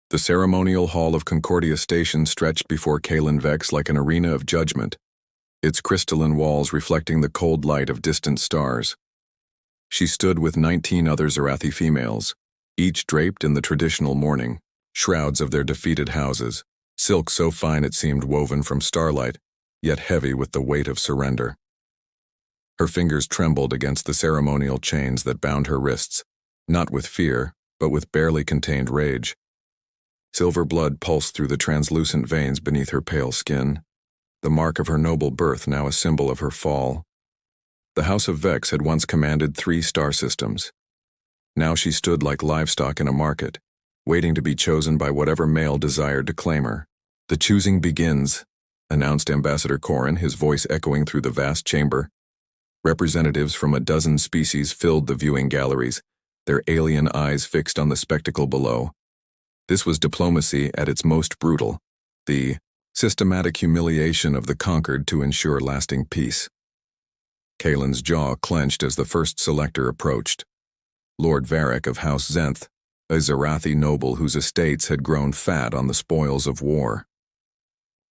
The ceremonial hall of Concordia Station stretched before Kalen Vex like an arena of judgment, its crystalline walls reflecting the cold light of distant stars. She stood with 19 other Zarathi females, each draped in the traditional mourning, shrouds of their defeated houses, silk so fine it seemed woven from starlight, yet heavy with the weight of surrender. Her fingers trembled against the ceremonial chains that bound her wrists, not with fear, but with barely contained rage. Silver blood pulsed through the translucent veins beneath her pale skin, the mark of her noble birth now a symbol of her fall. The House of Vex had once commanded 3 star systems. Now she stood like livestock in a market, waiting to be chosen by whatever male desired to claim her. "The choosing begins," announced Ambassador Corrin, his voice echoing through the vast chamber. Representatives from a dozen species filled the viewing galleries, their alien eyes fixed on the spectacle below. This was diplomacy at its most brutal, the systematic humiliation of the conquered to ensure lasting peace. Kalen's jaw clenched as the first selector approached. Lord Varric of House Zenth, a Zarathi noble whose estates had grown fat on the spoils of war.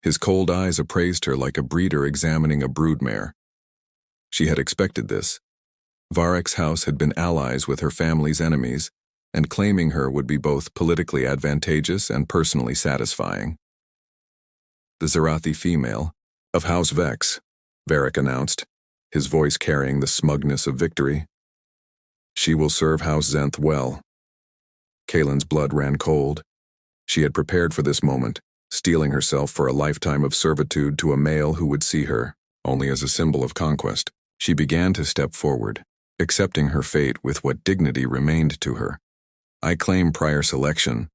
His cold eyes appraised her like a breeder examining a broodmare. She had expected this. Varric's house had been allies with her family's enemies, and claiming her would be both politically advantageous and personally satisfying. "The Zarathi female, of House Vex," Varric announced, his voice carrying the smugness of victory. "She will serve House Zenth well." Kalen's blood ran cold. She had prepared for this moment, steeling herself for a lifetime of servitude to a male who would see her only as a symbol of conquest. She began to step forward, accepting her fate with what dignity remained to her. "I claim prior selection."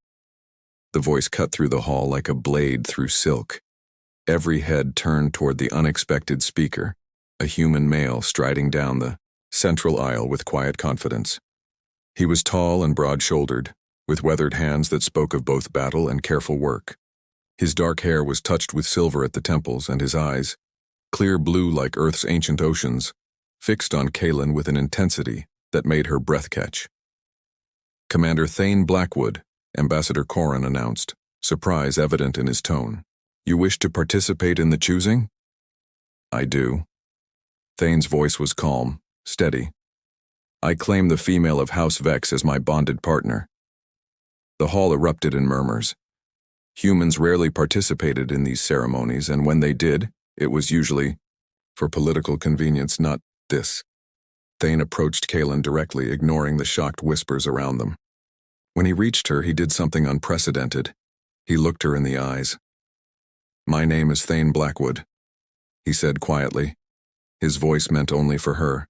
The voice cut through the hall like a blade through silk. Every head turned toward the unexpected speaker, a human male striding down the central aisle with quiet confidence. He was tall and broad-shouldered, with weathered hands that spoke of both battle and careful work. His dark hair was touched with silver at the temples, and his eyes, clear blue like Earth's ancient oceans, fixed on Kalen with an intensity that made her breath catch. "Commander Thane Blackwood," Ambassador Corrin announced, surprise evident in his tone. "You wish to participate in the choosing?" "I do." Thane's voice was calm, steady. "I claim the female of House Vex as my bonded partner." The hall erupted in murmurs. Humans rarely participated in these ceremonies, and when they did, it was usually for political convenience, not this. Thane approached Kalen directly, ignoring the shocked whispers around them. When he reached her, he did something unprecedented. He looked her in the eyes. "My name is Thane Blackwood," he said quietly. His voice meant only for her.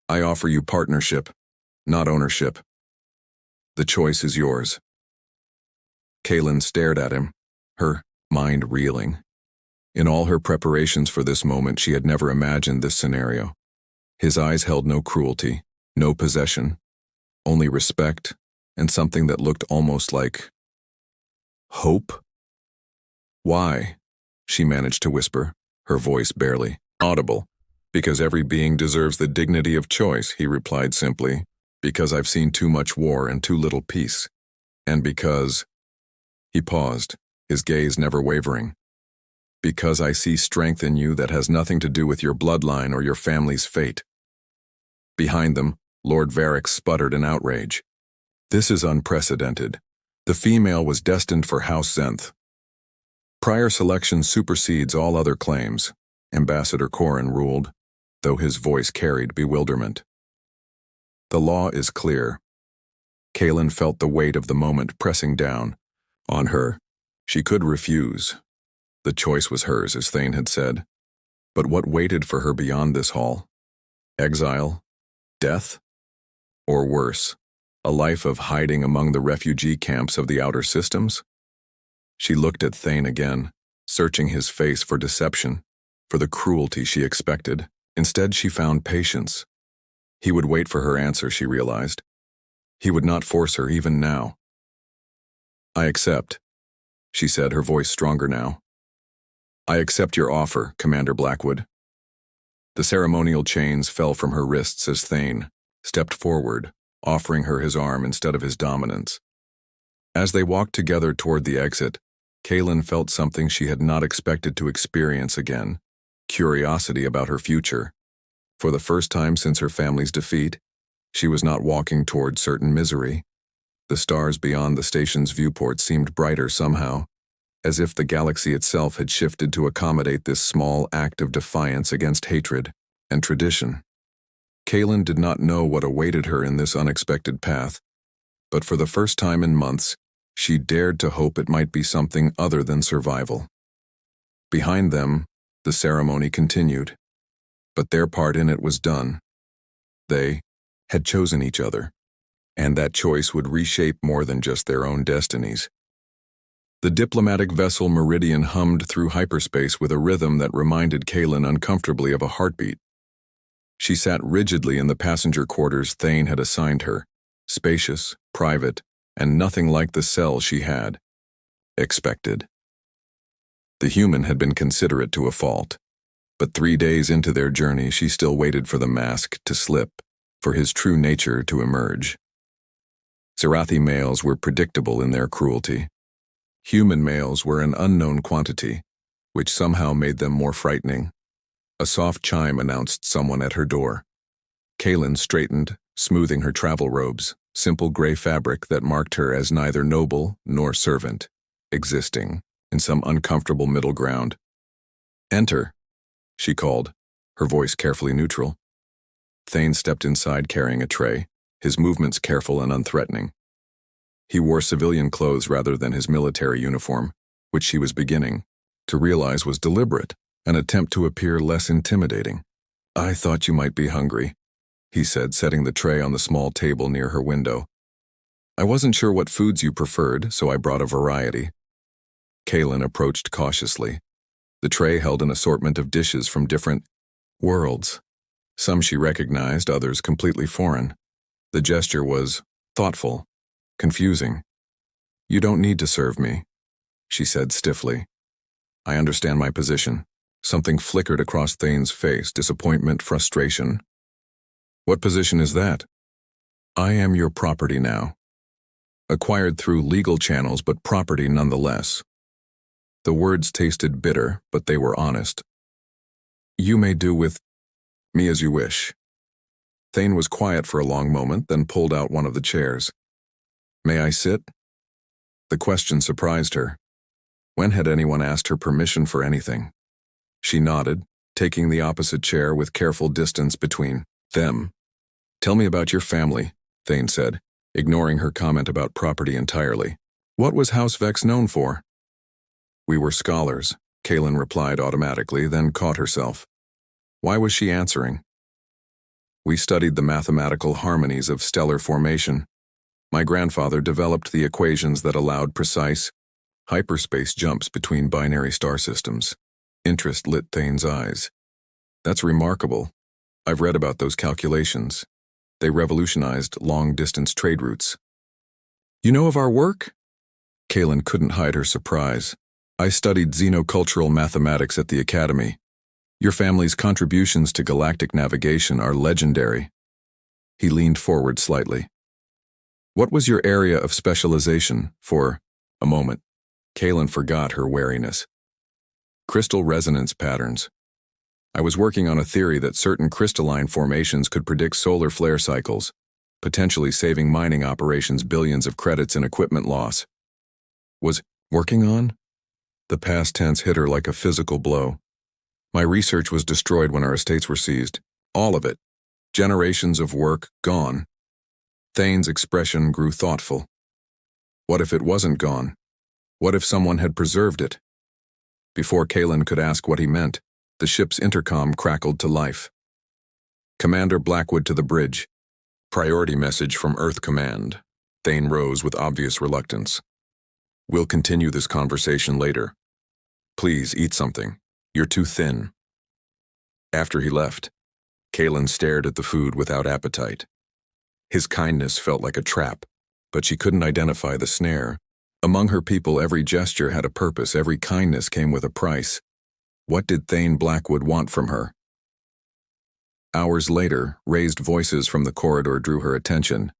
"I offer you partnership, not ownership. The choice is yours." Kalen stared at him, her mind reeling. In all her preparations for this moment, she had never imagined this scenario. His eyes held no cruelty, no possession, only respect and something that looked almost like hope. "Why?" she managed to whisper, her voice barely audible. "Because every being deserves the dignity of choice," he replied simply. "Because I've seen too much war and too little peace. And because—" He paused, his gaze never wavering. "Because I see strength in you that has nothing to do with your bloodline or your family's fate." Behind them, Lord Varric sputtered in outrage. "This is unprecedented. The female was destined for House Zenth. Prior selection supersedes all other claims," Ambassador Corrin ruled, though his voice carried bewilderment. "The law is clear." Kalen felt the weight of the moment pressing down on her. She could refuse. The choice was hers, as Thane had said. But what waited for her beyond this hall? Exile? Death? Or worse, a life of hiding among the refugee camps of the outer systems? She looked at Thane again, searching his face for deception, for the cruelty she expected. Instead, she found patience. He would wait for her answer, she realized. He would not force her even now. "I accept," she said, her voice stronger now. "I accept your offer, Commander Blackwood." The ceremonial chains fell from her wrists as Thane stepped forward, offering her his arm instead of his dominance. As they walked together toward the exit, Kaylin felt something she had not expected to experience again: curiosity about her future. For the first time since her family's defeat, she was not walking toward certain misery. The stars beyond the station's viewport seemed brighter somehow, as if the galaxy itself had shifted to accommodate this small act of defiance against hatred and tradition. Kaylin did not know what awaited her in this unexpected path, but for the first time in months, she dared to hope it might be something other than survival. Behind them, the ceremony continued, but their part in it was done. They had chosen each other, and that choice would reshape more than just their own destinies. The diplomatic vessel Meridian hummed through hyperspace with a rhythm that reminded Kaylin uncomfortably of a heartbeat. She sat rigidly in the passenger quarters Thane had assigned her, spacious, private, and nothing like the cell she had expected. The human had been considerate to a fault, but 3 days into their journey she still waited for the mask to slip, for his true nature to emerge. Zerathi males were predictable in their cruelty. Human males were an unknown quantity, which somehow made them more frightening. A soft chime announced someone at her door. Kaylin straightened, smoothing her travel robes, simple gray fabric that marked her as neither noble nor servant, existing in some uncomfortable middle ground. "Enter," she called, her voice carefully neutral. Thane stepped inside carrying a tray, his movements careful and unthreatening. He wore civilian clothes rather than his military uniform, which she was beginning to realize was deliberate, an attempt to appear less intimidating. "I thought you might be hungry," he said, setting the tray on the small table near her window. "I wasn't sure what foods you preferred, so I brought a variety." Kaylin approached cautiously. The tray held an assortment of dishes from different worlds. Some she recognized, others completely foreign. The gesture was thoughtful, confusing. "You don't need to serve me," she said stiffly. "I understand my position." Something flickered across Thane's face, disappointment, frustration. "What position is that?" "I am your property now. Acquired through legal channels, but property nonetheless." The words tasted bitter, but they were honest. "You may do with me as you wish." Thane was quiet for a long moment, then pulled out one of the chairs. "May I sit?" The question surprised her. When had anyone asked her permission for anything? She nodded, taking the opposite chair with careful distance between them. "Tell me about your family," Thane said, ignoring her comment about property entirely. "What was House Vex known for?" "We were scholars," Kaylin replied automatically, then caught herself. Why was she answering? "We studied the mathematical harmonies of stellar formation. My grandfather developed the equations that allowed precise, hyperspace jumps between binary star systems." Interest lit Thane's eyes. "That's remarkable. I've read about those calculations. They revolutionized long-distance trade routes." "You know of our work?" Kaylin couldn't hide her surprise. "I studied xenocultural mathematics at the academy. Your family's contributions to galactic navigation are legendary." He leaned forward slightly. "What was your area of specialization?" For a moment, Kaylin forgot her wariness. "Crystal resonance patterns. I was working on a theory that certain crystalline formations could predict solar flare cycles, potentially saving mining operations billions of credits in equipment loss." "Was working on?" The past tense hit her like a physical blow. "My research was destroyed when our estates were seized. All of it. Generations of work gone." Thane's expression grew thoughtful. What if it wasn't gone? What if someone had preserved it? Before Kaylin could ask what he meant, the ship's intercom crackled to life. "Commander Blackwood to the bridge. Priority message from Earth Command." Thane rose with obvious reluctance. "We'll continue this conversation later. Please eat something. You're too thin." After he left, Kaylin stared at the food without appetite. His kindness felt like a trap, but she couldn't identify the snare. Among her people, every gesture had a purpose, every kindness came with a price. What did Thane Blackwood want from her? Hours later, raised voices from the corridor drew her attention.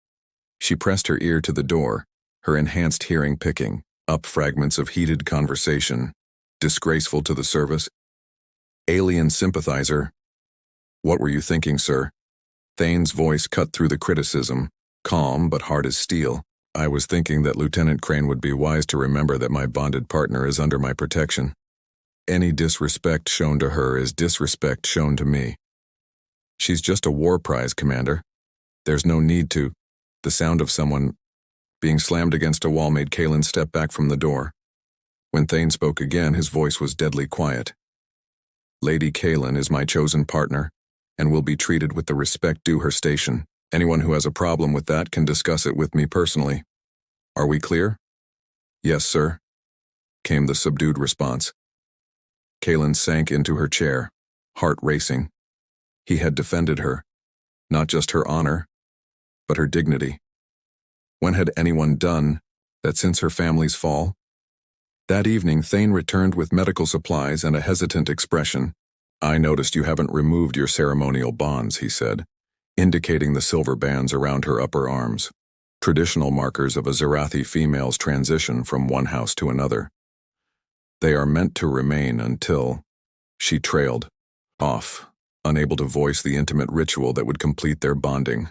She pressed her ear to the door, her enhanced hearing picking up fragments of heated conversation. Disgraceful to the service. Alien sympathizer. What were you thinking, sir? Thane's voice cut through the criticism, calm but hard as steel. I was thinking that Lieutenant Crane would be wise to remember that my bonded partner is under my protection. Any disrespect shown to her is disrespect shown to me. She's just a war prize, Commander. There's no need to. The sound of someone being slammed against a wall made Kaelin step back from the door. When Thane spoke again, his voice was deadly quiet. Lady Kaelin is my chosen partner, and will be treated with the respect due her station. Anyone who has a problem with that can discuss it with me personally. Are we clear? Yes, sir, came the subdued response. Kaelin sank into her chair, heart racing. He had defended her, not just her honor, but her dignity. When had anyone done that since her family's fall? That evening, Thane returned with medical supplies and a hesitant expression. I noticed you haven't removed your ceremonial bonds, he said, indicating the silver bands around her upper arms, traditional markers of a Zarathi female's transition from one house to another. They are meant to remain until... She trailed off, unable to voice the intimate ritual that would complete their bonding.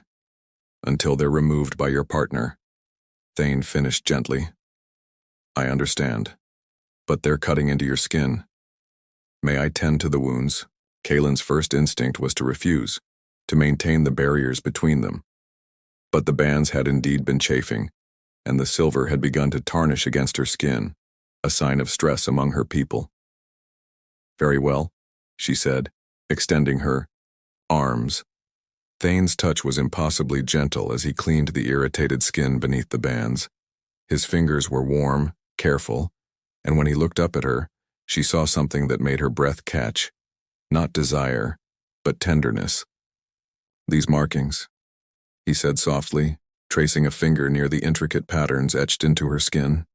Until they're removed by your partner. Thane finished gently. I understand, but they're cutting into your skin. May I tend to the wounds? Kaelin's first instinct was to refuse, to maintain the barriers between them. But the bands had indeed been chafing, and the silver had begun to tarnish against her skin, a sign of stress among her people. Very well, she said, extending her arms. Thane's touch was impossibly gentle as he cleaned the irritated skin beneath the bands. His fingers were warm, careful, and when he looked up at her, she saw something that made her breath catch. Not desire, but tenderness. These markings, he said softly, tracing a finger near the intricate patterns etched into her skin.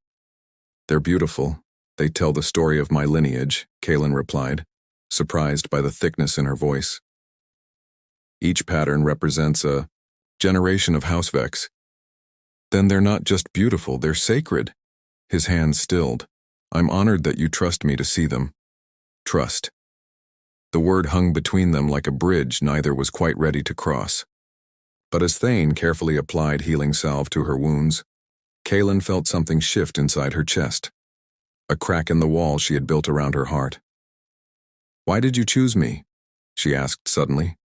They're beautiful. They tell the story of my lineage, Kaelin replied, surprised by the thickness in her voice. Each pattern represents a generation of House Vex. Then they're not just beautiful, they're sacred. His hands stilled. I'm honored that you trust me to see them. Trust. The word hung between them like a bridge neither was quite ready to cross. But as Thane carefully applied healing salve to her wounds, Kaelin felt something shift inside her chest. A crack in the wall she had built around her heart. Why did you choose me? She asked suddenly.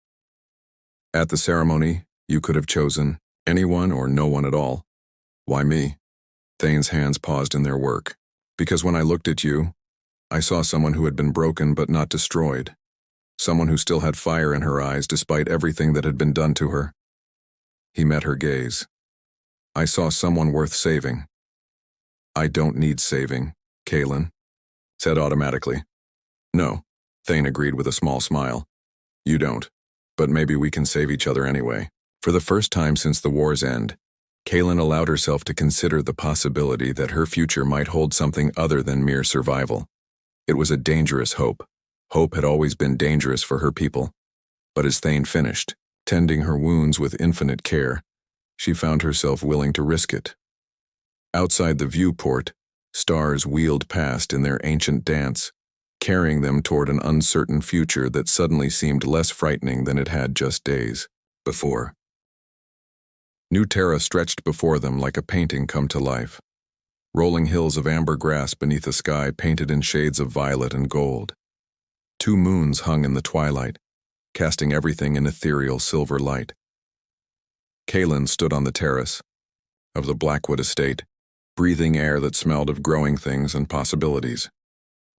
At the ceremony, you could have chosen anyone or no one at all. Why me? Thane's hands paused in their work. Because when I looked at you, I saw someone who had been broken but not destroyed. Someone who still had fire in her eyes despite everything that had been done to her. He met her gaze. I saw someone worth saving. I don't need saving, Kaelin said automatically. No, Thane agreed with a small smile. You don't, but maybe we can save each other anyway. For the first time since the war's end, Kaelin allowed herself to consider the possibility that her future might hold something other than mere survival. It was a dangerous hope. Hope had always been dangerous for her people. But as Thane finished, tending her wounds with infinite care, she found herself willing to risk it. Outside the viewport, stars wheeled past in their ancient dance, carrying them toward an uncertain future that suddenly seemed less frightening than it had just days before. New Terra stretched before them like a painting come to life. Rolling hills of amber grass beneath a sky painted in shades of violet and gold. 2 moons hung in the twilight, casting everything in ethereal silver light. Kaelin stood on the terrace of the Blackwood estate, breathing air that smelled of growing things and possibilities.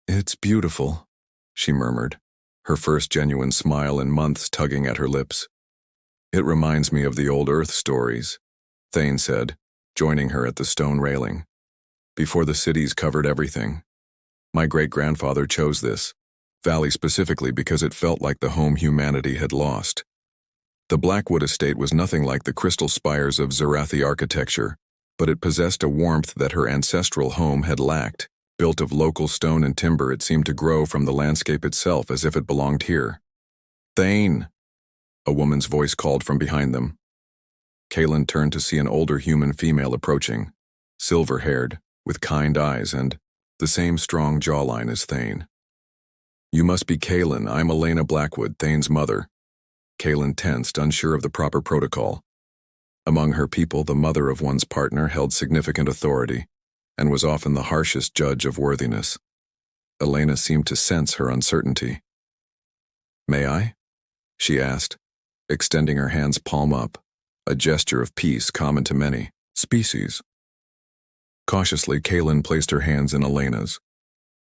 It's beautiful, she murmured, her first genuine smile in months tugging at her lips. It reminds me of the old Earth stories, Thane said, joining her at the stone railing. Before the cities covered everything. My great-grandfather chose this valley specifically because it felt like the home humanity had lost. The Blackwood estate was nothing like the crystal spires of Zarathi architecture, but it possessed a warmth that her ancestral home had lacked. Built of local stone and timber, it seemed to grow from the landscape itself as if it belonged here. Thane! A woman's voice called from behind them. Kaelin turned to see an older human female approaching, silver-haired, with kind eyes and the same strong jawline as Thane. "You must be Kaelin. I'm Elena Blackwood, Thane's mother." Kaelin tensed, unsure of the proper protocol. Among her people, the mother of one's partner held significant authority and was often the harshest judge of worthiness. Elena seemed to sense her uncertainty. "May I?" she asked, extending her hands palm up, a gesture of peace common to many species. Cautiously, Kaelin placed her hands in Elena's.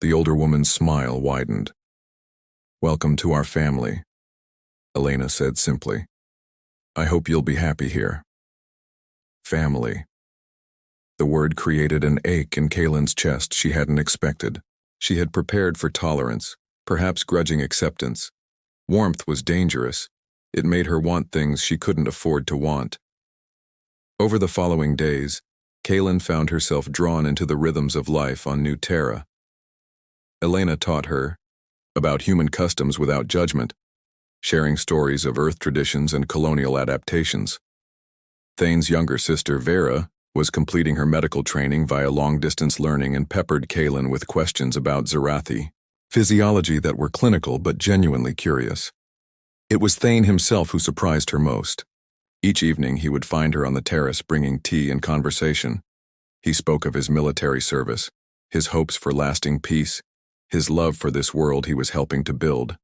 The older woman's smile widened. "Welcome to our family," Elena said simply. "I hope you'll be happy here." Family. The word created an ache in Kaelin's chest she hadn't expected. She had prepared for tolerance, perhaps grudging acceptance. Warmth was dangerous. It made her want things she couldn't afford to want. Over the following days, Kaelin found herself drawn into the rhythms of life on New Terra. Elena taught her about human customs without judgment, sharing stories of Earth traditions and colonial adaptations. Thane's younger sister, Vera, was completing her medical training via long-distance learning and peppered Kaelin with questions about Zerathi, physiology that were clinical but genuinely curious. It was Thane himself who surprised her most. Each evening he would find her on the terrace bringing tea and conversation. He spoke of his military service, his hopes for lasting peace, his love for this world he was helping to build.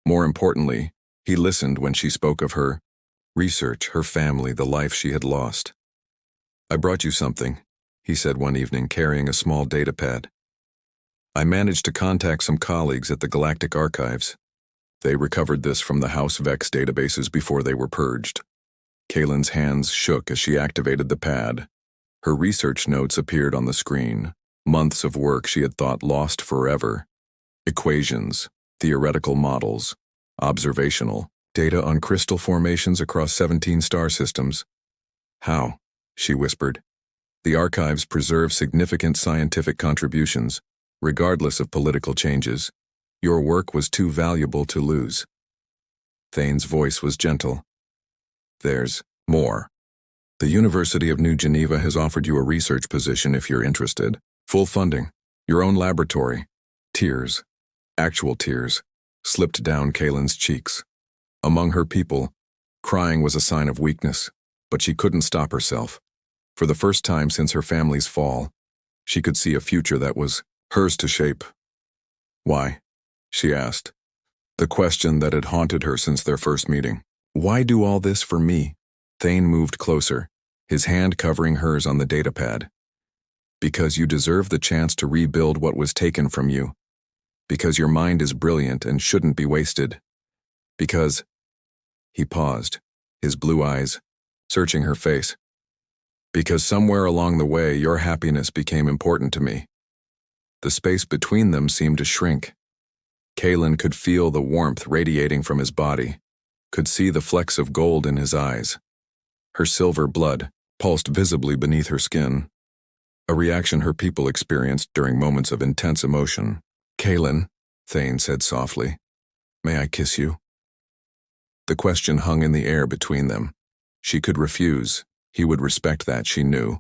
More importantly, he listened when she spoke of her research, her family, the life she had lost. "I brought you something," he said one evening, carrying a small datapad. "I managed to contact some colleagues at the Galactic archives. They recovered this from the House Vex databases before they were purged." Kaelin's hands shook as she activated the pad. Her research notes appeared on the screen, months of work she had thought lost forever. Equations, theoretical models, observational, data on crystal formations across 17 star systems. "How?" she whispered. "The archives preserve significant scientific contributions, regardless of political changes. Your work was too valuable to lose." Thane's voice was gentle. "There's more. The University of New Geneva has offered you a research position if you're interested. Full funding, your own laboratory." Tears, actual tears, slipped down Kaelin's cheeks. Among her people, crying was a sign of weakness, but she couldn't stop herself. For the first time since her family's fall, she could see a future that was hers to shape. "Why?" she asked, the question that had haunted her since their first meeting. "Why do all this for me?" Thane moved closer, his hand covering hers on the datapad. "Because you deserve the chance to rebuild what was taken from you. Because your mind is brilliant and shouldn't be wasted. Because—" He paused, his blue eyes searching her face. "Because somewhere along the way your happiness became important to me." The space between them seemed to shrink. Kaelin could feel the warmth radiating from his body, could see the flecks of gold in his eyes. Her silver blood pulsed visibly beneath her skin, a reaction her people experienced during moments of intense emotion. "Kaelin," Thane said softly, "may I kiss you?" The question hung in the air between them. She could refuse. He would respect that, she knew.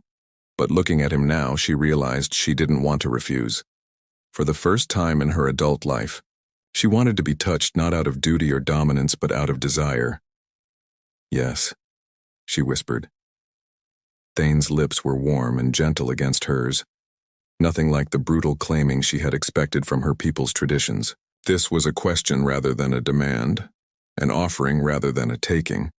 But looking at him now, she realized she didn't want to refuse. For the first time in her adult life, she wanted to be touched not out of duty or dominance, but out of desire. "Yes," she whispered. Thane's lips were warm and gentle against hers, nothing like the brutal claiming she had expected from her people's traditions. This was a question rather than a demand, an offering rather than a taking.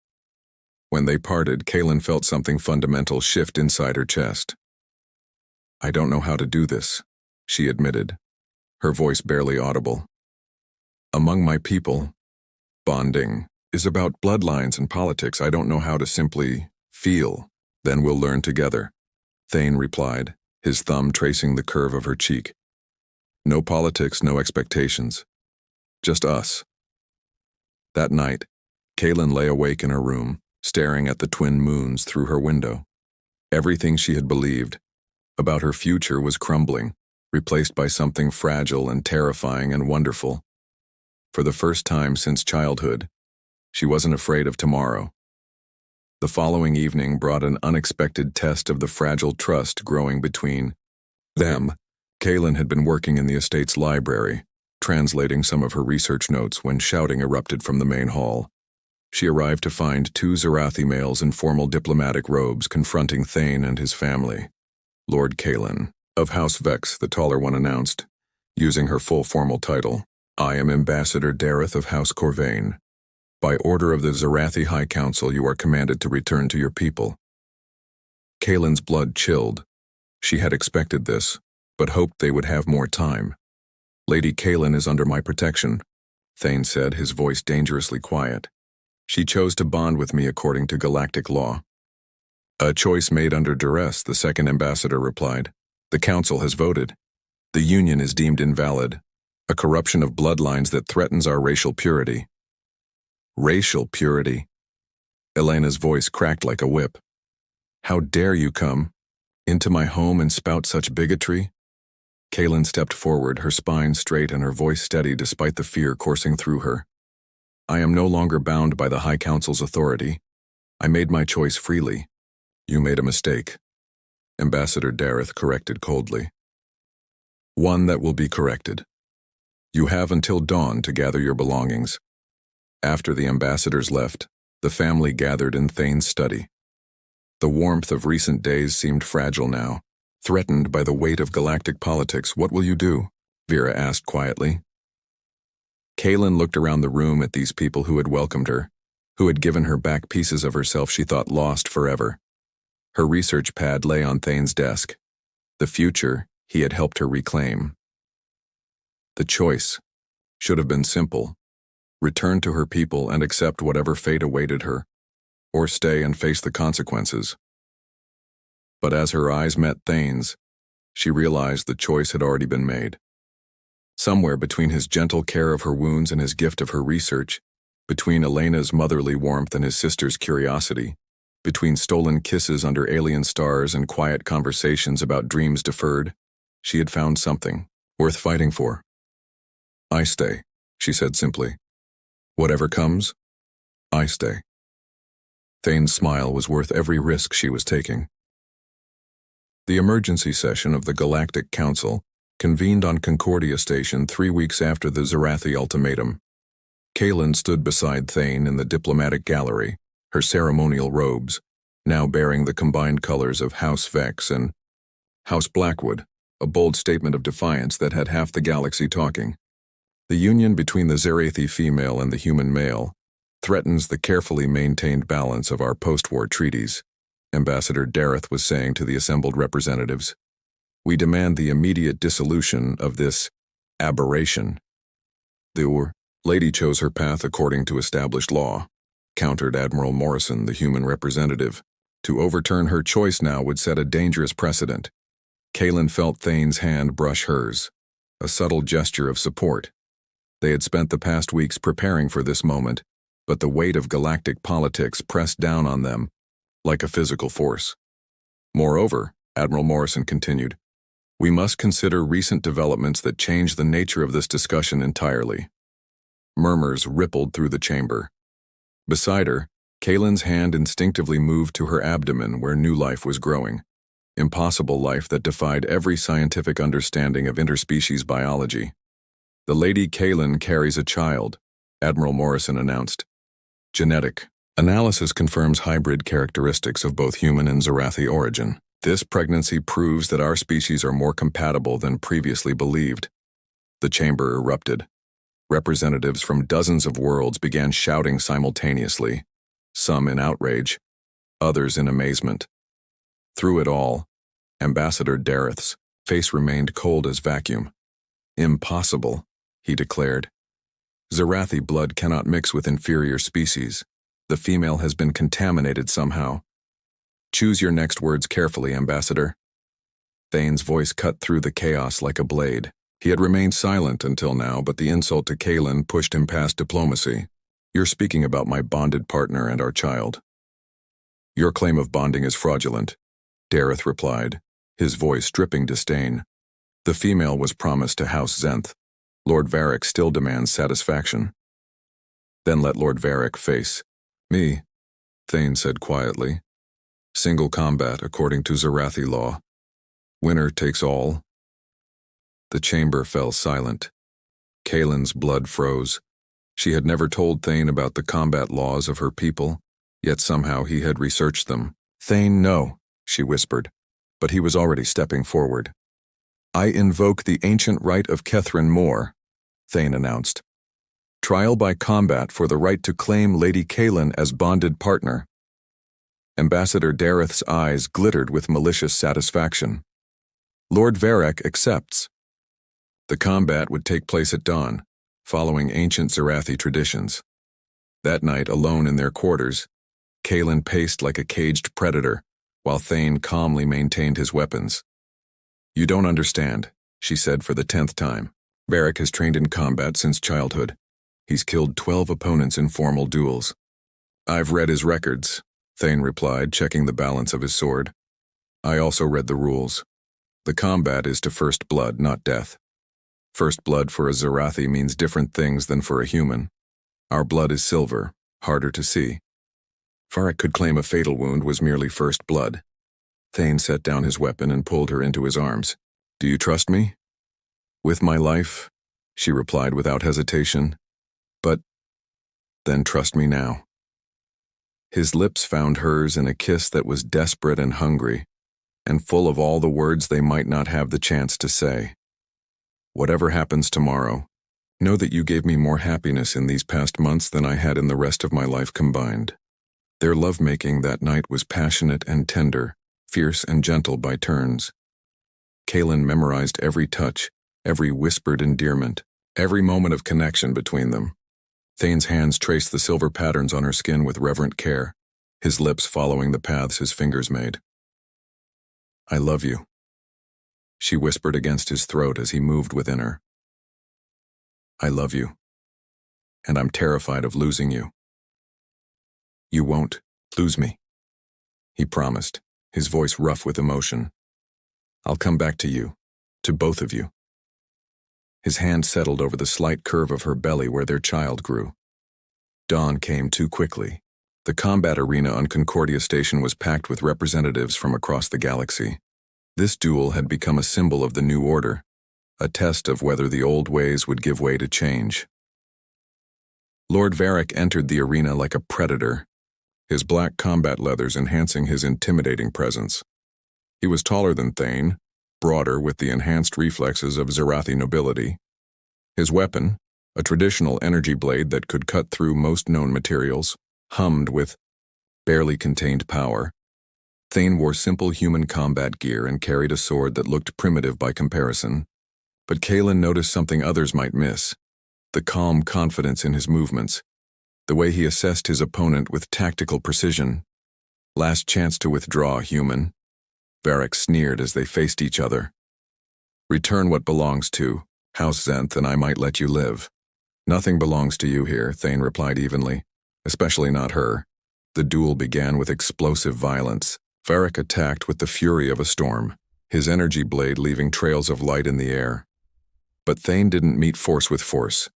When they parted, Kaelin felt something fundamental shift inside her chest. "I don't know how to do this," she admitted, her voice barely audible. "Among my people, bonding is about bloodlines and politics. I don't know how to simply feel. Then we'll learn together," Thane replied, his thumb tracing the curve of her cheek. "No politics, no expectations. Just us." That night, Kaelin lay awake in her room, staring at the twin moons through her window. Everything she had believed about her future was crumbling, replaced by something fragile and terrifying and wonderful. For the first time since childhood, she wasn't afraid of tomorrow. The following evening brought an unexpected test of the fragile trust growing between them. Kaylin had been working in the estate's library, translating some of her research notes when shouting erupted from the main hall. She arrived to find two Zarathi males in formal diplomatic robes confronting Thane and his family. Lord Kaylin, of House Vex, the taller one announced, using her full formal title. I am Ambassador Dareth of House Corvain. By order of the Zarathi High Council, you are commanded to return to your people. Kaylin's blood chilled. She had expected this, but hoped they would have more time. Lady Kaylin is under my protection, Thane said, his voice dangerously quiet. She chose to bond with me according to Galactic law. A choice made under duress, the second ambassador replied. The council has voted. The union is deemed invalid, a corruption of bloodlines that threatens our racial purity. Racial purity? Elena's voice cracked like a whip. How dare you come into my home and spout such bigotry? Kaylin stepped forward, her spine straight and her voice steady despite the fear coursing through her. I am no longer bound by the High Council's authority. I made my choice freely. You made a mistake, Ambassador Dareth corrected coldly. One that will be corrected. You have until dawn to gather your belongings. After the ambassadors left, the family gathered in Thane's study. The warmth of recent days seemed fragile now, threatened by the weight of galactic politics. What will you do? Vera asked quietly. Kaylin looked around the room at these people who had welcomed her, who had given her back pieces of herself she thought lost forever. Her research pad lay on Thane's desk. The future he had helped her reclaim. The choice should have been simple. Return to her people and accept whatever fate awaited her, or stay and face the consequences. But as her eyes met Thane's, she realized the choice had already been made. Somewhere between his gentle care of her wounds and his gift of her research, between Elena's motherly warmth and his sister's curiosity, between stolen kisses under alien stars and quiet conversations about dreams deferred, she had found something worth fighting for. I stay, she said simply. Whatever comes, I stay. Thane's smile was worth every risk she was taking. The emergency session of the Galactic Council convened on Concordia Station 3 weeks after the Zarathi ultimatum. Kaylin stood beside Thane in the diplomatic gallery, her ceremonial robes, now bearing the combined colors of House Vex and House Blackwood, a bold statement of defiance that had half the galaxy talking. The union between the Zarathi female and the human male threatens the carefully maintained balance of our post-war treaties, Ambassador Dareth was saying to the assembled representatives. We demand the immediate dissolution of this aberration. The lady chose her path according to established law, countered Admiral Morrison, the human representative. To overturn her choice now would set a dangerous precedent. Kaylin felt Thane's hand brush hers, a subtle gesture of support. They had spent the past weeks preparing for this moment, but the weight of galactic politics pressed down on them like a physical force. Moreover, Admiral Morrison continued, we must consider recent developments that change the nature of this discussion entirely. Murmurs rippled through the chamber. Beside her, Kaylin's hand instinctively moved to her abdomen where new life was growing. Impossible life that defied every scientific understanding of interspecies biology. The Lady Kaylin carries a child, Admiral Morrison announced. Genetic analysis confirms hybrid characteristics of both human and Zarathi origin. This pregnancy proves that our species are more compatible than previously believed. The chamber erupted. Representatives from dozens of worlds began shouting simultaneously, some in outrage, others in amazement. Through it all, Ambassador Dareth's face remained cold as vacuum. Impossible, he declared. Zarathi blood cannot mix with inferior species. The female has been contaminated somehow. Choose your next words carefully, Ambassador. Thane's voice cut through the chaos like a blade. He had remained silent until now, but the insult to Kaylin pushed him past diplomacy. You're speaking about my bonded partner and our child. Your claim of bonding is fraudulent, Dareth replied, his voice dripping disdain. The female was promised to House Zenth. Lord Varric still demands satisfaction. Then let Lord Varric face me. Thane said quietly. Single combat according to Zarathi law. Winner takes all. The chamber fell silent. Kaylin's blood froze. She had never told Thane about the combat laws of her people, yet somehow he had researched them. Thane, no, she whispered, but he was already stepping forward. I invoke the ancient right of Kethrin Moore, Thane announced. Trial by combat for the right to claim Lady Kaylin as bonded partner. Ambassador Dareth's eyes glittered with malicious satisfaction. Lord Varek accepts. The combat would take place at dawn, following ancient Zarathi traditions. That night, alone in their quarters, Kaylin paced like a caged predator, while Thane calmly maintained his weapons. You don't understand, she said for the 10th time. Varek has trained in combat since childhood. He's killed 12 opponents in formal duels. I've read his records, Thane replied, checking the balance of his sword. I also read the rules. The combat is to first blood, not death. First blood for a Zarathi means different things than for a human. Our blood is silver, harder to see. Varek could claim a fatal wound was merely first blood. Thane set down his weapon and pulled her into his arms. Do you trust me? With my life, she replied without hesitation. But then trust me now. His lips found hers in a kiss that was desperate and hungry, and full of all the words they might not have the chance to say. Whatever happens tomorrow, know that you gave me more happiness in these past months than I had in the rest of my life combined. Their lovemaking that night was passionate and tender, fierce and gentle by turns. Kaylin memorized every touch, every whispered endearment, every moment of connection between them. Thane's hands traced the silver patterns on her skin with reverent care, his lips following the paths his fingers made. I love you, she whispered against his throat as he moved within her. I love you, and I'm terrified of losing you. You won't lose me, he promised, his voice rough with emotion. I'll come back to you, to both of you. His hand settled over the slight curve of her belly where their child grew. Dawn came too quickly. The combat arena on Concordia Station was packed with representatives from across the galaxy. This duel had become a symbol of the new order, a test of whether the old ways would give way to change. Lord Varek entered the arena like a predator, his black combat leathers enhancing his intimidating presence. He was taller than Thane, broader with the enhanced reflexes of Zarathi nobility. His weapon, a traditional energy blade that could cut through most known materials, hummed with barely contained power. Thane wore simple human combat gear and carried a sword that looked primitive by comparison. But Kaylin noticed something others might miss: the calm confidence in his movements, the way he assessed his opponent with tactical precision. Last chance to withdraw, human. Varek sneered as they faced each other. Return what belongs to House Zenth and I might let you live. Nothing belongs to you here, Thane replied evenly, especially not her. The duel began with explosive violence. Varek attacked with the fury of a storm, his energy blade leaving trails of light in the air. But Thane didn't meet force with force.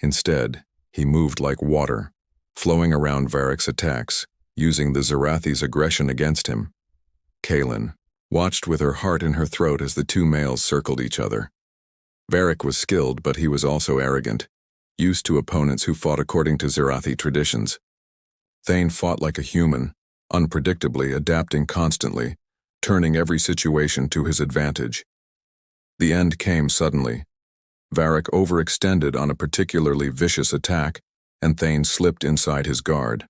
Instead, he moved like water, flowing around Varek's attacks, using the Zarathi's aggression against him. Kaylin watched with her heart in her throat as the two males circled each other. Varek was skilled, but he was also arrogant, used to opponents who fought according to Zarathi traditions. Thane fought like a human, unpredictably, adapting constantly, turning every situation to his advantage. The end came suddenly. Varek overextended on a particularly vicious attack, and Thane slipped inside his guard.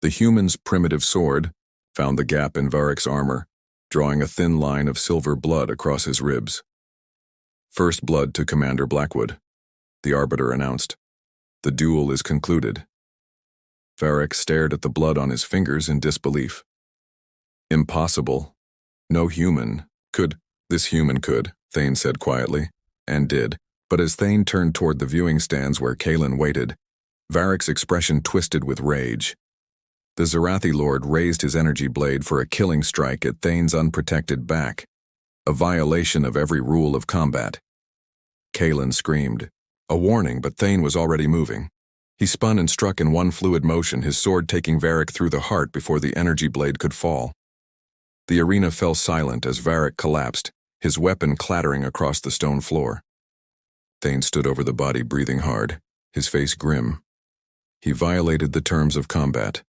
The human's primitive sword found the gap in Varek's armor, drawing a thin line of silver blood across his ribs. First blood to Commander Blackwood, the Arbiter announced. The duel is concluded. Varek stared at the blood on his fingers in disbelief. Impossible. No human could. This human could, Thane said quietly, and did, but as Thane turned toward the viewing stands where Kaylin waited, Varek's expression twisted with rage. The Zarathi Lord raised his energy blade for a killing strike at Thane's unprotected back, a violation of every rule of combat. Kaylin screamed, a warning, but Thane was already moving. He spun and struck in one fluid motion, his sword taking Varric through the heart before the energy blade could fall. The arena fell silent as Varric collapsed, his weapon clattering across the stone floor. Thane stood over the body, breathing hard, his face grim. He violated the terms of combat,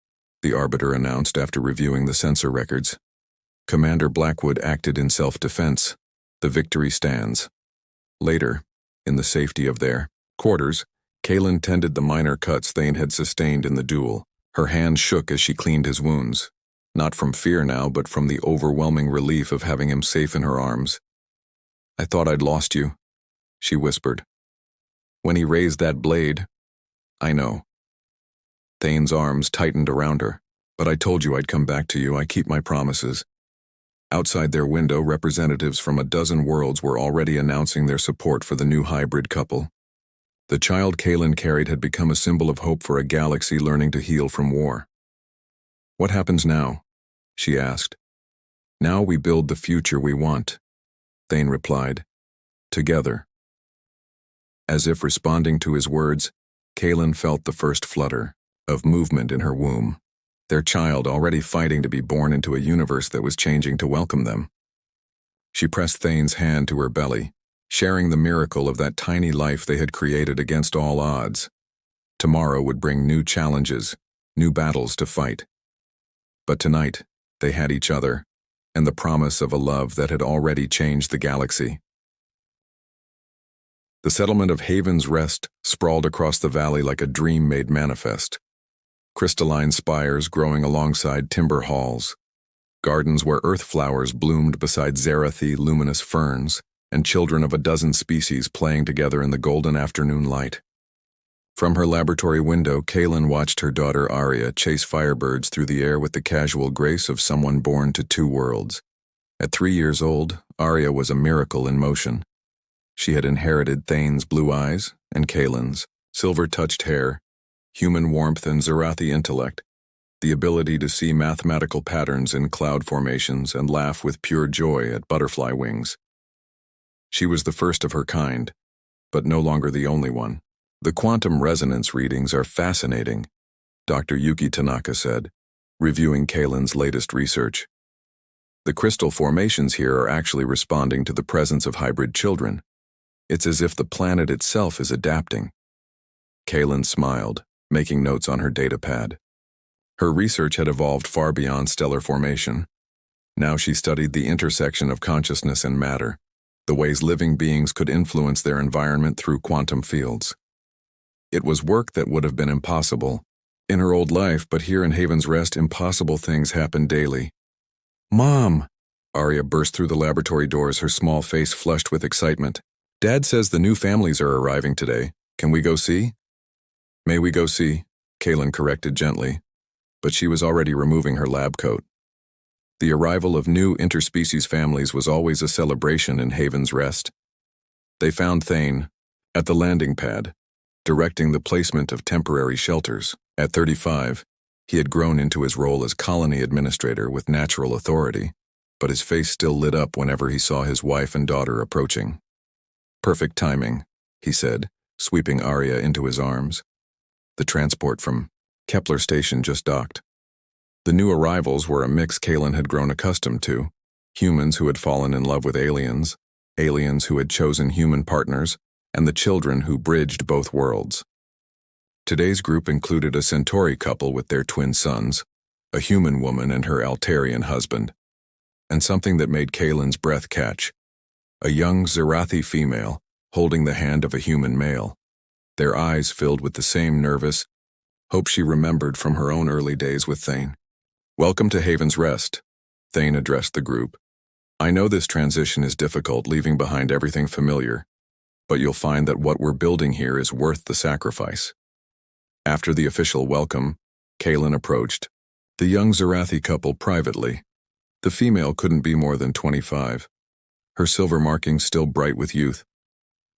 the Arbiter announced after reviewing the sensor records. Commander Blackwood acted in self-defense. The victory stands. Later, in the safety of their quarters, Kaylin tended the minor cuts Thane had sustained in the duel. Her hand shook as she cleaned his wounds, not from fear now, but from the overwhelming relief of having him safe in her arms. "I thought I'd lost you," she whispered. "When he raised that blade, I know." Thane's arms tightened around her. "But I told you I'd come back to you. I keep my promises." Outside their window, representatives from a dozen worlds were already announcing their support for the new hybrid couple. The child Kaylin carried had become a symbol of hope for a galaxy learning to heal from war. "What happens now?" she asked. "Now we build the future we want," Thane replied. "Together." As if responding to his words, Kaylin felt the first flutter of movement in her womb, their child already fighting to be born into a universe that was changing to welcome them. She pressed Thane's hand to her belly, sharing the miracle of that tiny life they had created against all odds. Tomorrow would bring new challenges, new battles to fight. But tonight, they had each other, and the promise of a love that had already changed the galaxy. The settlement of Haven's Rest sprawled across the valley like a dream made manifest. Crystalline spires growing alongside timber halls, gardens where earth flowers bloomed beside Zerathi luminous ferns, and children of a dozen species playing together in the golden afternoon light. From her laboratory window, Kaylin watched her daughter Arya chase firebirds through the air with the casual grace of someone born to two worlds. At 3 years old, Arya was a miracle in motion. She had inherited Thane's blue eyes and Kaylin's silver-touched hair, human warmth and Zerathi intellect, the ability to see mathematical patterns in cloud formations and laugh with pure joy at butterfly wings. She was the first of her kind, but no longer the only one. "The quantum resonance readings are fascinating," Dr. Yuki Tanaka said, reviewing Kaylin's latest research. "The crystal formations here are actually responding to the presence of hybrid children. It's as if the planet itself is adapting." Kaylin smiled, making notes on her data pad. Her research had evolved far beyond stellar formation. Now she studied the intersection of consciousness and matter, the ways living beings could influence their environment through quantum fields. It was work that would have been impossible in her old life, but here in Haven's Rest, impossible things happen daily. "Mom!" Arya burst through the laboratory doors, her small face flushed with excitement. "Dad says the new families are arriving today. Can we go see?" "May we go see?" Kaylin corrected gently, but she was already removing her lab coat. The arrival of new interspecies families was always a celebration in Haven's Rest. They found Thane at the landing pad, directing the placement of temporary shelters. At 35, he had grown into his role as colony administrator with natural authority, but his face still lit up whenever he saw his wife and daughter approaching. "Perfect timing," he said, sweeping Arya into his arms. The transport from Kepler Station just docked. The new arrivals were a mix Kaylin had grown accustomed to: humans who had fallen in love with aliens, aliens who had chosen human partners, and the children who bridged both worlds. Today's group included a Centauri couple with their twin sons, a human woman and her Altarian husband, and something that made Kaylin's breath catch: a young Zerathi female holding the hand of a human male, their eyes filled with the same nervous hope she remembered from her own early days with Thane. "Welcome to Haven's Rest," Thane addressed the group. "I know this transition is difficult, leaving behind everything familiar, but you'll find that what we're building here is worth the sacrifice." After the official welcome, Kaylin approached the young Zerathi couple privately. The female couldn't be more than 25, her silver markings still bright with youth,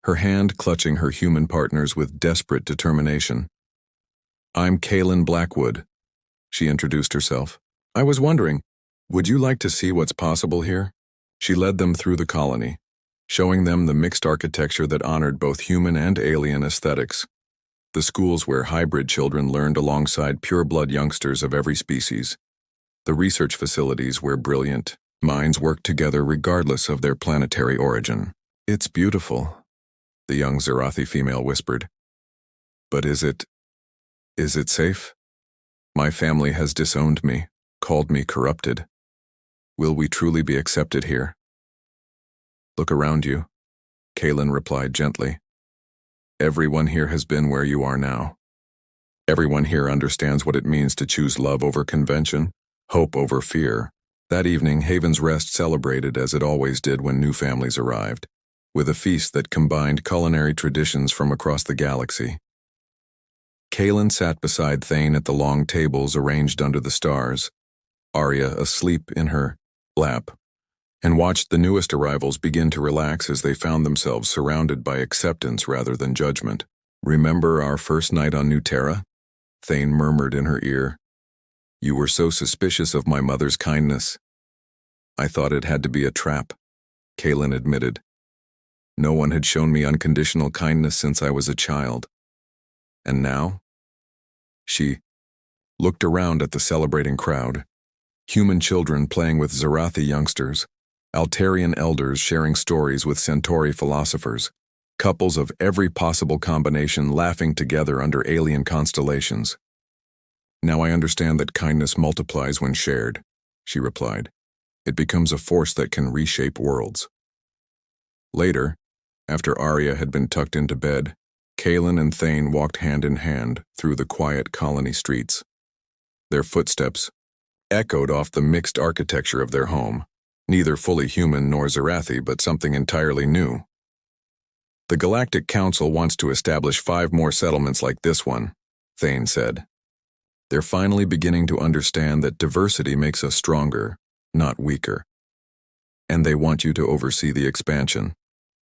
her hand clutching her human partner's with desperate determination. "I'm Kaylin Blackwood," she introduced herself. "I was wondering, would you like to see what's possible here?" She led them through the colony, showing them the mixed architecture that honored both human and alien aesthetics. the schools where hybrid children learned alongside pure-blood youngsters of every species, the research facilities where brilliant minds worked together regardless of their planetary origin. "It's beautiful," the young Zarathi female whispered. "But is it safe? My family has disowned me, called me corrupted. Will we truly be accepted here?" "Look around you," Kaylin replied gently. "Everyone here has been where you are now. Everyone here understands what it means to choose love over convention, hope over fear." That evening, Haven's Rest celebrated as it always did when new families arrived, with a feast that combined culinary traditions from across the galaxy. Kaylin sat beside Thane at the long tables arranged under the stars, Arya asleep in her lap, and watched the newest arrivals begin to relax as they found themselves surrounded by acceptance rather than judgment. "Remember our first night on New Terra?" Thane murmured in her ear. "You were so suspicious of my mother's kindness." "I thought it had to be a trap," Kaylin admitted. "No one had shown me unconditional kindness since I was a child. And now?" She looked around at the celebrating crowd. Human children playing with Zarathi youngsters, Altarian elders sharing stories with Centauri philosophers, couples of every possible combination laughing together under alien constellations. "Now I understand that kindness multiplies when shared," she replied. "It becomes a force that can reshape worlds." Later, after Arya had been tucked into bed, Kaylin and Thane walked hand in hand through the quiet colony streets. Their footsteps echoed off the mixed architecture of their home, neither fully human nor Zarathi, but something entirely new. "The Galactic Council wants to establish 5 more settlements like this one," Thane said. "They're finally beginning to understand that diversity makes us stronger, not weaker. And they want you to oversee the expansion,"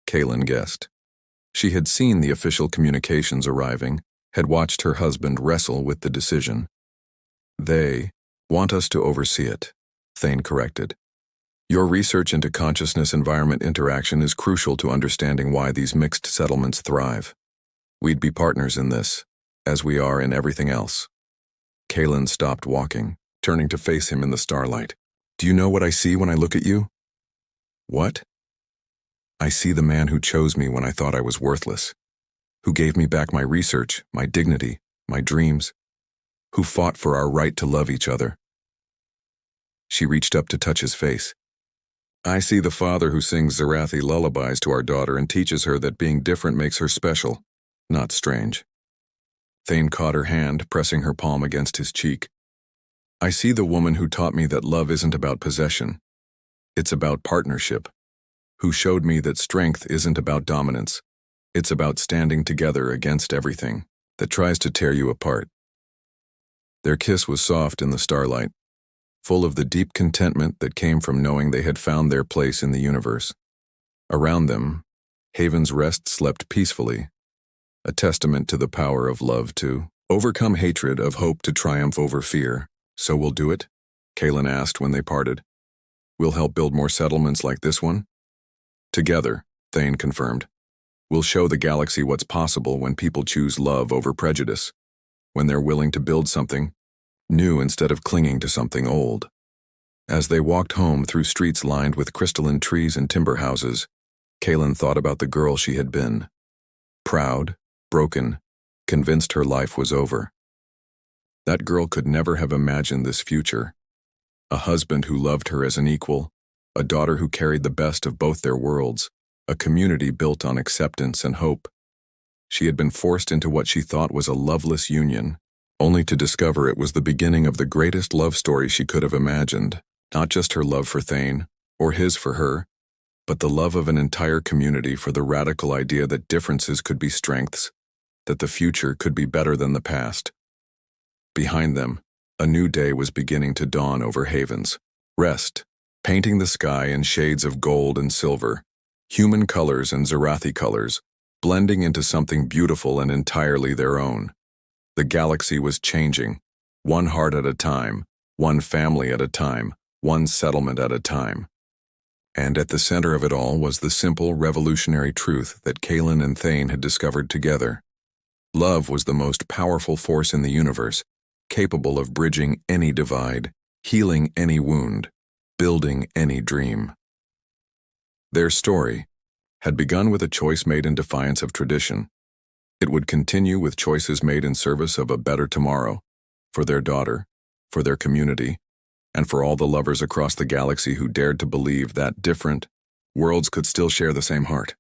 Kaylin guessed. She had seen the official communications arriving, had watched her husband wrestle with the decision. "They want us to oversee it," Thane corrected. "Your research into consciousness-environment interaction is crucial to understanding why these mixed settlements thrive. We'd be partners in this, as we are in everything else." Kaylin stopped walking, turning to face him in the starlight. "Do you know what I see when I look at you?" "What?" "I see the man who chose me when I thought I was worthless, who gave me back my research, my dignity, my dreams, who fought for our right to love each other." She reached up to touch his face. "I see the father who sings Zarathi lullabies to our daughter and teaches her that being different makes her special, not strange." Thane caught her hand, pressing her palm against his cheek. "I see the woman who taught me that love isn't about possession. It's about partnership, who showed me that strength isn't about dominance. It's about standing together against everything that tries to tear you apart." Their kiss was soft in the starlight, full of the deep contentment that came from knowing they had found their place in the universe. Around them, Haven's Rest slept peacefully, a testament to the power of love to overcome hatred, of hope to triumph over fear. "So we'll do it?" Kaylin asked when they parted. "We'll help build more settlements like this one?" "Together," Thane confirmed. "We'll show the galaxy what's possible when people choose love over prejudice, when they're willing to build something new instead of clinging to something old." As they walked home through streets lined with crystalline trees and timber houses, Kaylin thought about the girl she had been. Proud, broken, convinced her life was over. That girl could never have imagined this future. A husband who loved her as an equal, a daughter who carried the best of both their worlds, a community built on acceptance and hope. She had been forced into what she thought was a loveless union, only to discover it was the beginning of the greatest love story she could have imagined. Not just her love for Thane, or his for her, but the love of an entire community for the radical idea that differences could be strengths, that the future could be better than the past. Behind them, a new day was beginning to dawn over Haven's Rest, painting the sky in shades of gold and silver, human colors and Zarathi colors, blending into something beautiful and entirely their own. The galaxy was changing, one heart at a time, one family at a time, one settlement at a time. And at the center of it all was the simple, revolutionary truth that Kaylin and Thane had discovered together. Love was the most powerful force in the universe, capable of bridging any divide, healing any wound, building any dream. Their story had begun with a choice made in defiance of tradition. It would continue with choices made in service of a better tomorrow, for their daughter, for their community, and for all the lovers across the galaxy who dared to believe that different worlds could still share the same heart.